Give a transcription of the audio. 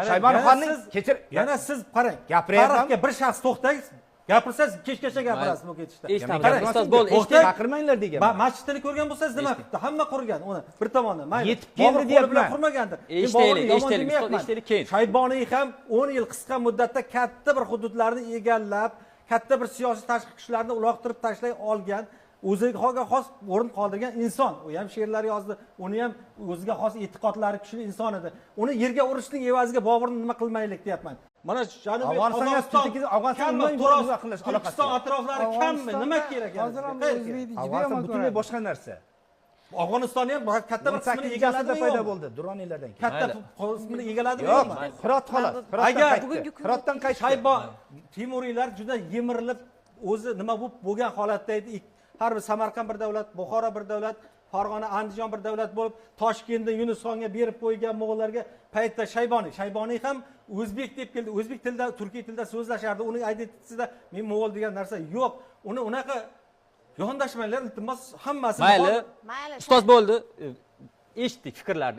Shayboniyxonning kechir. Yana siz qarang. Gapiryapman. Tarixga bir shaxs to'xtang. Gapirsangiz kechgacha gapirasiz bu ketishda. Eshitamiz. Ustoz bo'ldi, To'xtang. Chaqirmanglar degan. Masjidni ko'rgan bo'lsangiz nima qildi? Hamma qurgan uni bir tomondan. Mayli. Yetib keldi deyapman. Qurmagandir. Eshitaylik, eshitaylik keyin. Shayboniy ham 10 yil qisqa muddatda katta bir hududlarni egallab, katta bir siyosiy tashqi kuchlarni uloqtirib tashlay olgan, o'ziga xos o'rin qoldirgan inson. U ham she'rlar yozdi, uni ham o'ziga xos e'tiqodlari kuchli inson edi. Uni yerga urishning evaziga Boburni nima qilmaylik deyapman. Mana Janubiy Afg'oniston atroflari kammi? Nima kerak endi? Afg'oniston butunlay boshqa narsa. Afg'onistonni ham katta bir qismini egallasida egalladimi paydo yo'qmi? bo'ldi Duroniylardan keyin. Katta qismini egalladimi Yo'q, yo'qmi? Hirot xolos. Agar Hirotdan qaytdi. Temuriylar juda yemirilib, o'zi nima bo'lgan holatda edi. Har bir Samarqand bir davlat, Buxoro bir davlat, Farg'ona, Andijon bir davlat bo'lib, Toshkentni Yunusxonga berib qo'ygan mo'g'ullarga paytda Shayboniy ham o'zbek deb keldi. O'zbek tilida, turkiy tilida so'zlashardi. Uning identitetida men mo'g'ul degan narsa yo'q. Uni unaqa yondashmanglar, iltimos hammasi. Mayli. Ustoz bo'ldi. Eshitdik fikrlarni.